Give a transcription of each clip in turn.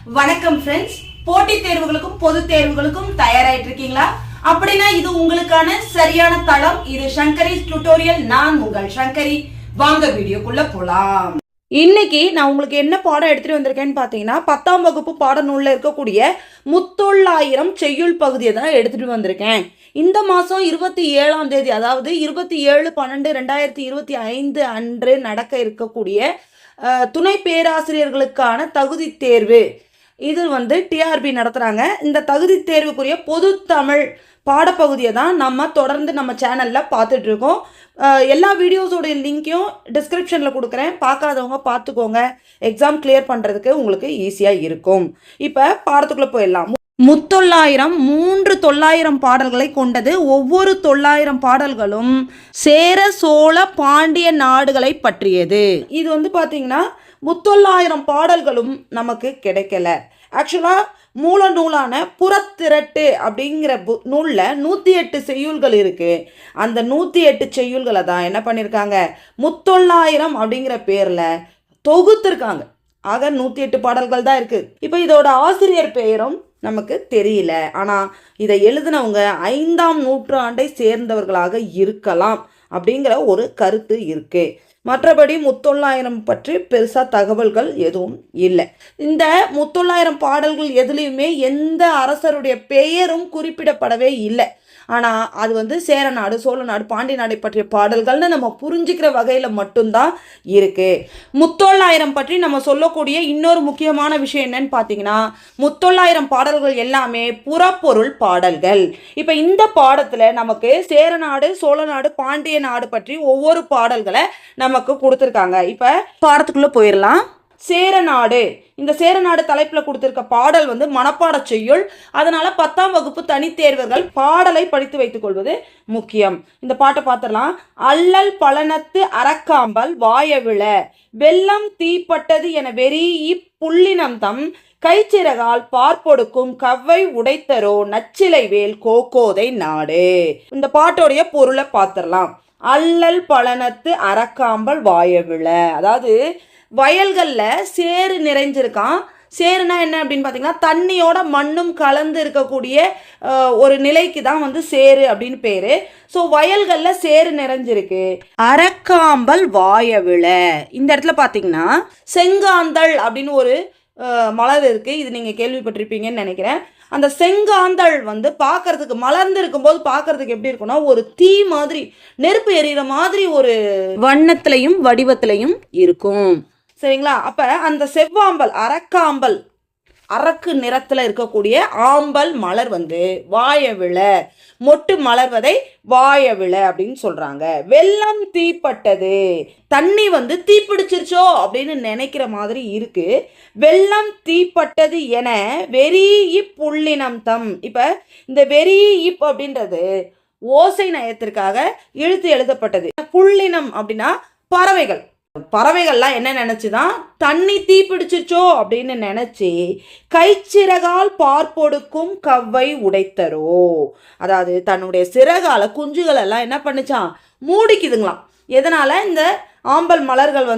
வணக்கம் ஃப்ரெண்ட்ஸ். போட்டித் தேர்வுகளுக்கும் பொது தேர்வுகளுக்கும் தயாராயிட்டு இருக்கீங்களா? அப்படின்னா இது உங்களுக்கான சரியான தளம். இது சங்கரி டியூட்டோரியல். நான் உங்கள் சங்கரி. வாங்க வீடியோக்குள்ள போலாம். இன்னைக்கு நான் உங்களுக்கு என்ன பாடம் எடுத்துட்டு வந்திருக்கேன்னு பார்த்தீங்கன்னா 10ஆம் வகுப்பு பாடநூலில் இருக்கக்கூடிய முத்தொள்ளாயிரம் செய்யுள் பகுதியை தான் எடுத்துட்டு வந்திருக்கேன். இந்த மாதம் 27ஆம் தேதி, அதாவது 27/12/2025 அன்று நடக்க இருக்கக்கூடிய துணை பேராசிரியர்களுக்கான தகுதி தேர்வு இது டிஆர்பி நடத்துகிறாங்க. இந்த தகுதி தேர்வுக்குரிய பொது தமிழ் பாடப்பகுதியை தான் நம்ம தொடர்ந்து நம்ம சேனலில் பார்த்துட்ருக்கோம். எல்லா வீடியோஸோடைய லிங்க்கையும் டிஸ்கிரிப்ஷனில் கொடுக்குறேன். பார்க்காதவங்க பார்த்துக்கோங்க. எக்ஸாம் கிளியர் பண்ணுறதுக்கு உங்களுக்கு ஈஸியாக இருக்கும். இப்போ பாடத்துக்குள்ளே போயிடலாம். முத்தொள்ளாயிரம் 3 பாடல்களை கொண்டது. ஒவ்வொரு 900 பாடல்களும் சேர சோழ பாண்டிய நாடுகளை பற்றியது. இது பார்த்தீங்கன்னா 300 பாடல்களும் நமக்கு கிடைக்கல. ஆக்சுவலாக மூல நூலான புறத்திரட்டு அப்படிங்கிற நூலில் 108 செய்யுள்கள் இருக்குது. அந்த 108 செய்யுள்களை தான் என்ன பண்ணியிருக்காங்க, முத்தொள்ளாயிரம் அப்படிங்கிற பேரில் தொகுத்துருக்காங்க. ஆக 108 பாடல்கள் தான் இருக்குது. இப்போ இதோட ஆசிரியர் பெயரும் நமக்கு தெரியல. ஆனால் இதை எழுதினவங்க 5ஆம் நூற்றாண்டை சேர்ந்தவர்களாக இருக்கலாம் அப்படிங்கிற ஒரு கருத்து இருக்குது. மற்றபடி முத்தொள்ளாயிரம் பற்றி பெருசாக தகவல்கள் எதுவும் இல்லை. இந்த முத்தொள்ளாயிரம் பாடல்கள் எதுலேயுமே எந்த அரசருடைய பெயரும் குறிப்பிடப்படவே இல்லை. ஆனால் அது சேர நாடு, சோழ நாடு, பாண்டிய நாடை பற்றிய பாடல்கள்னு நம்ம புரிஞ்சுக்கிற வகையில் மட்டும்தான் இருக்குது. முத்தொள்ளாயிரம் பற்றி நம்ம சொல்லக்கூடிய இன்னொரு முக்கியமான விஷயம் என்னன்னு பார்த்தீங்கன்னா, முத்தொள்ளாயிரம் பாடல்கள் எல்லாமே புறப்பொருள் பாடல்கள். இப்போ இந்த பாடத்தில் நமக்கு சேர நாடு, சோழ நாடு, பாண்டிய நாடு பற்றி ஒவ்வொரு பாடல்களை நமக்கு கொடுத்துருக்காங்க. இப்போ பாடத்துக்குள்ளே போயிடலாம். சேரநாடு, இந்த சேரநாடு தலைப்பில் கொடுத்துருக்க பாடல் மனப்பாட செய்யுள். அதனால் 10ஆம் வகுப்பு தனித்தேர்வர்கள் பாடலை படித்து வைத்துக் கொள்வது முக்கியம். இந்த பாட்டை பார்த்துடலாம். அல்லல் பழனத்து அரக்காம்பல் வாயவிழ வெள்ளம் தீப்பட்டது என வெறி புள்ளினம் தம் கைச்சிறகால் பார்ப்பொடுக்கும் கவ்வை உடைத்தரோ நச்சிலை வேல் கோக்கோதை நாடு. இந்த பாட்டோடைய பொருளை பார்த்துடலாம். அல்லல் பழனத்து அரக்காம்பல் வாயவிழ, அதாவது வயல்களில் சேறு நிறைஞ்சிருக்கான். சேருனா என்ன அப்படின்னு பார்த்தீங்கன்னா, தண்ணியோட மண்ணும் கலந்து இருக்கக்கூடிய ஒரு நிலைக்கு தான் சேரு அப்படின்னு பேர். ஸோ வயல்களில் சேறு நிறைஞ்சிருக்கு. அரக்காம்பல் வாயவிழ, இந்த இடத்துல பார்த்தீங்கன்னா செங்காந்தள் அப்படின்னு ஒரு மலர் இருக்குது. இது நீங்கள் கேள்விப்பட்டிருப்பீங்கன்னு நினைக்கிறேன். அந்த செங்காந்தள் பார்க்கறதுக்கு மலர்ந்து இருக்கும்போது பார்க்கறதுக்கு எப்படி இருக்குன்னா, ஒரு தீ மாதிரி, நெருப்பு எரியிற மாதிரி ஒரு வண்ணத்திலையும் வடிவத்திலையும் இருக்கும். சரிங்களா? அப்போ அந்த செவ்வாம்பல், அரக்காம்பல், அரக்கு நிறத்தில் இருக்கக்கூடிய ஆம்பல் மலர் வாயவிழ, மொட்டு மலர்வதை வாயவிழ அப்படின்னு சொல்கிறாங்க. வெள்ளம் தீப்பட்டது, தண்ணி தீப்பிடிச்சிருச்சோ அப்படின்னு நினைக்கிற மாதிரி இருக்கு. வெள்ளம் தீப்பட்டது என வெறி புள்ளினம் தம். இப்போ இந்த வெறி அப்படின்றது ஓசை நயத்திற்காக இழுத்து எழுதப்பட்டது. புள்ளினம் அப்படின்னா பறவைகள். பறவைகள்லாம் என்ன நினச்சிதான், தண்ணி தீப்பிடிச்சிச்சோ அப்படின்னு நினச்சி கைச்சிறகால் பார்ப்பொடுக்கும் கவ்வை உடைத்தரோ, அதாவது தன்னுடைய சிறகால குஞ்சுகள் எல்லாம் என்ன பண்ணிச்சான், மூடிக்குதுங்களாம். எதனால்? இந்த ஆம்பல் மலர்கள்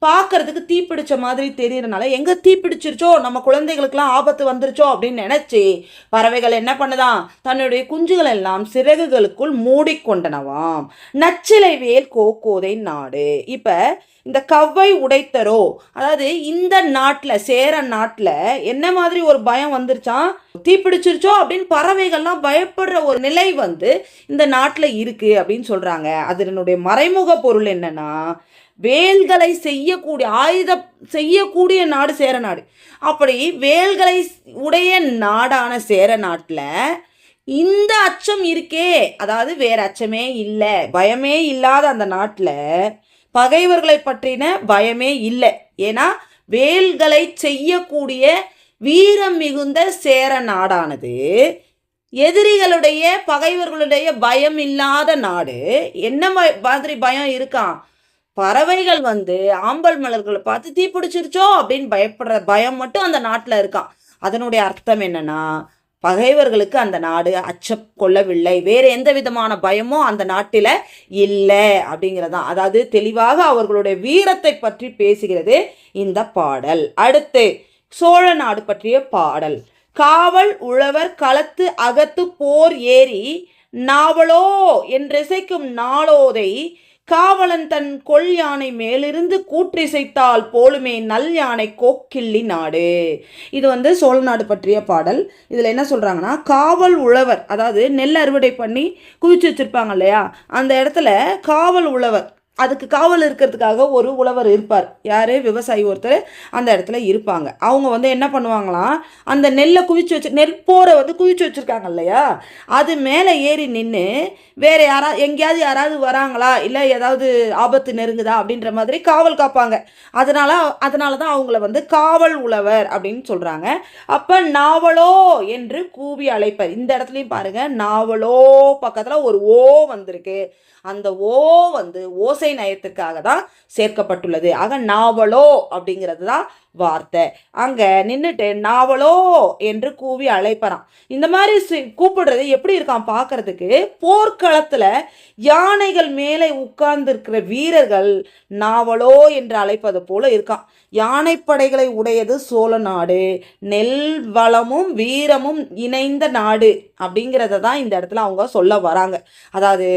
பார்க்கறதுக்கு தீப்பிடிச்ச மாதிரி தெரியறனால எங்கே தீப்பிடிச்சிருச்சோ, நம்ம குழந்தைகளுக்கெல்லாம் ஆபத்து வந்துருச்சோ அப்படின்னு நினச்சி பறவைகள் என்ன பண்ணுதான், தன்னுடைய குஞ்சுகள் எல்லாம் சிறகுகளுக்குள் மூடிக்கொண்டனவாம். நச்சிலை வேல் கோக்கோதை நாடு. இப்போ இந்த கவ்வை உடைத்தரோ, அதாவது இந்த நாட்டில், சேர நாட்டில் என்ன மாதிரி ஒரு பயம் வந்துருச்சான், தீப்பிடிச்சிருச்சோ அப்படின்னு பறவைகள்லாம் பயப்படுற ஒரு நிலை இந்த நாட்டில் இருக்குது அப்படின்னு சொல்கிறாங்க. அதனுடைய மறைமுக பொருள் என்னன்னா, வேல்களை செய்யக்கூடிய, ஆயுதம் செய்யக்கூடிய நாடு சேர நாடு. அப்படி வேல்களை உடைய நாடான சேர நாட்டில் இந்த அச்சம் இருக்கே, அதாவது வேற அச்சமே இல்லை, பயமே இல்லாத அந்த நாட்டில் பகைவர்களை பற்றின பயமே இல்லை. ஏன்னா வேல்களை செய்யக்கூடிய வீரம் மிகுந்த சேர நாடானது எதிரிகளுடைய, பகைவர்களுடைய பயம் இல்லாத நாடு. என்ன மாதிரி பயம் இருக்கான், பறவைகள் ஆம்பல் மலர்களை பார்த்து தீப்பிடிச்சிருச்சோ அப்படின்னு பயப்படுற பயம் மட்டும் அந்த நாட்டில் இருக்கான். அதனுடைய அர்த்தம் என்னன்னா, பகைவர்களுக்கு அந்த நாடு அச்சம் கொள்ளவில்லை, வேறு எந்த விதமான பயமும் அந்த நாட்டில் இல்லை அப்படிங்கிறதான். அதாவது தெளிவாக அவர்களுடைய வீரத்தை பற்றி பேசுகிறது இந்த பாடல். அடுத்து சோழ நாடு பற்றிய பாடல். காவல் உழவர் களத்து அகத்து போர் ஏறி நாவலோ என்றிசைக்கும் நாளோதை காவலன் தன் கொள் யானை மேலிருந்து கூற்றிசைத்தால் போலுமே நல் யானை கோக்கிள்ளி நாடு. இது சோழ நாடு பற்றிய பாடல். இதில் என்ன சொல்கிறாங்கன்னா, காவல் உழவர், அதாவது நெல் அறுவடை பண்ணி குவிச்சு வச்சுருப்பாங்க இல்லையா, அந்த இடத்துல காவல் உழவர், அதுக்கு காவல் இருக்கிறதுக்காக ஒரு உழவர் இருப்பார். யார்? விவசாயி ஒருத்தர் அந்த இடத்துல இருப்பாங்க. அவங்க என்ன பண்ணுவாங்களாம், அந்த நெல்லை குவிச்சு வச்சு, நெற்போரை குவிச்சு வச்சுருக்காங்க இல்லையா, அது மேலே ஏறி நின்று வேறு எங்கேயாவது யாராவது வராங்களா, இல்லை ஏதாவது ஆபத்து நெருங்குதா அப்படின்ற மாதிரி காவல் காப்பாங்க. அதனால தான் அவங்கள காவல் உழவர் அப்படின்னு சொல்கிறாங்க. அப்போ நாவலோ என்று கூவி அழைப்பர். இந்த இடத்துலையும் பாருங்கள், நாவலோ பக்கத்தில் ஒரு ஓ வந்திருக்கு. அந்த ஓ ஓசை நயத்துக்காக தான் சேர்க்கப்பட்டுள்ளது. ஆக நாவலோ அப்படிங்கிறது தான் வார்த்தை. அங்கே நின்றுட்டு நாவலோ என்று கூவி அழைப்பறான். இந்த மாதிரி கூப்பிடுறது எப்படி இருக்கான் பார்க்கறதுக்கு, போர்க்களத்தில் யானைகள் மேலே உட்கார்ந்துருக்கிற வீரர்கள் நாவலோ என்று அழைப்பது போல இருக்கான். யானைப்படைகளை உடையது சோழ நாடு, நெல் வளமும் வீரமும் இணைந்த நாடு அப்படிங்கிறத தான் இந்த இடத்துல அவங்க சொல்ல வராங்க. அதாவது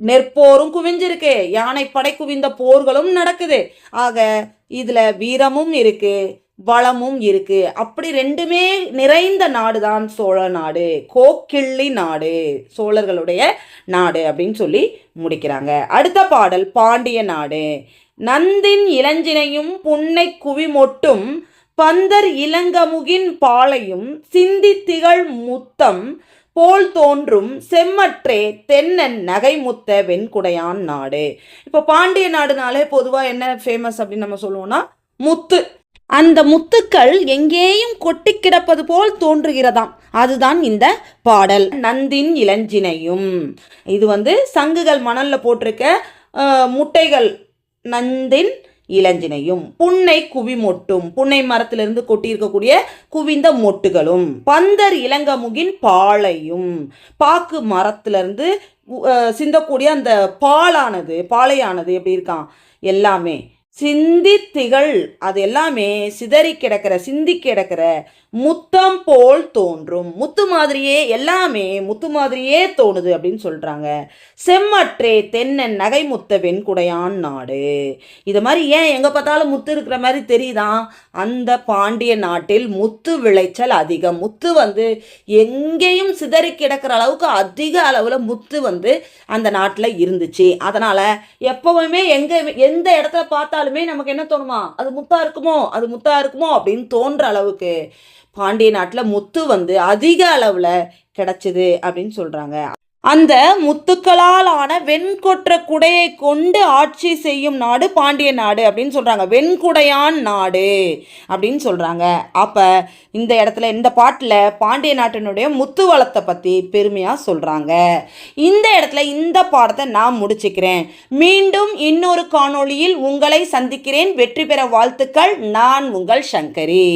நெற்போரும் குவிஞ்சிருக்கு, யானைப்படை குவிந்த போர்களும் நடக்குது. ஆக இதில் வீரமும் இருக்கு, வளமும் இருக்கு. அப்படி ரெண்டுமே நிறைந்த நாடு தான் சோழ நாடு, கோக்கிள்ளி நாடு, சோழர்களுடைய நாடு அப்படின்னு சொல்லி முடிக்கிறாங்க. அடுத்த பாடல் பாண்டிய நாடு. நந்தின் இளஞ்சினையும் புன்னை குவிமொட்டும் பந்தர் இளங்கமுகின் பாளையும் சிந்தி திகழ் முத்தம் போல் தோன்றும் செம்மற்றே தென்னன் நகைமுத்த வெண்குடையான் நாடு. இப்போ பாண்டிய நாடுனாலே பொதுவாக என்ன ஃபேமஸ் அப்படின்னு நம்ம சொல்லுவோம்னா முத்து. அந்த முத்துக்கள் எங்கேயும் கொட்டி கிடப்பது போல் தோன்றுகிறதாம். அதுதான் இந்த பாடல். நந்தின் இளஞ்சினையும், இது சங்குகள் மணலில் போட்டிருக்க முட்டைகள், நந்தின் இளஞ்சினையும், புன்னை குவிமொட்டும், புன்னை மரத்திலிருந்து கொட்டியிருக்கக்கூடிய குவிந்த மொட்டுகளும், பந்தர் இளங்கமுகின் பாளையும், பாக்கு மரத்திலிருந்து சிந்தக்கூடிய அந்த பாளையானது எப்படி இருக்கான், எல்லாமே சிந்தி திகழ், அது எல்லாமே சிதறி கிடக்கிற, சிந்தி கிடக்கிற முத்தம் போல் தோன்றும், முத்து மாதிரியே, எல்லாமே முத்து மாதிரியே தோணுது அப்படின்னு சொல்கிறாங்க. செம்மற்றே தென்னன் நகைமுத்த வெண்குடையான் நாடு. இது மாதிரி ஏன் எங்கே பார்த்தாலும் முத்து இருக்கிற மாதிரி தெரியுதான், அந்த பாண்டிய நாட்டில் முத்து விளைச்சல் அதிகம். முத்து எங்கேயும் சிதறி கிடக்கிற அளவுக்கு அதிக அளவில் முத்து அந்த நாட்டில் இருந்துச்சு. அதனால் எப்போவுமே எந்த இடத்துல பார்த்தாலுமே நமக்கு என்ன தோணுமா, அது முத்தா இருக்குமோ அப்படின்னு தோன்ற அளவுக்கு பாண்டிய நாட்டில் முத்து அதிக அளவில் கிடைச்சிது அப்படின்னு சொல்கிறாங்க. அந்த முத்துக்களால் ஆன வெண்கொற்ற குடையை கொண்டு ஆட்சி செய்யும் நாடு பாண்டிய நாடு அப்படின்னு சொல்கிறாங்க. வெண்குடையான் நாடு அப்படின்னு சொல்கிறாங்க. அப்போ இந்த இடத்துல இந்த பாட்டில் பாண்டிய நாட்டினுடைய முத்து வளத்தை பற்றி பெருமையாக சொல்கிறாங்க. இந்த இடத்துல இந்த பாடத்தை நான் முடிச்சுக்கிறேன். மீண்டும் இன்னொரு காணொளியில் உங்களை சந்திக்கிறேன். வெற்றி பெற வாழ்த்துக்கள். நான் உங்கள் சங்கரி.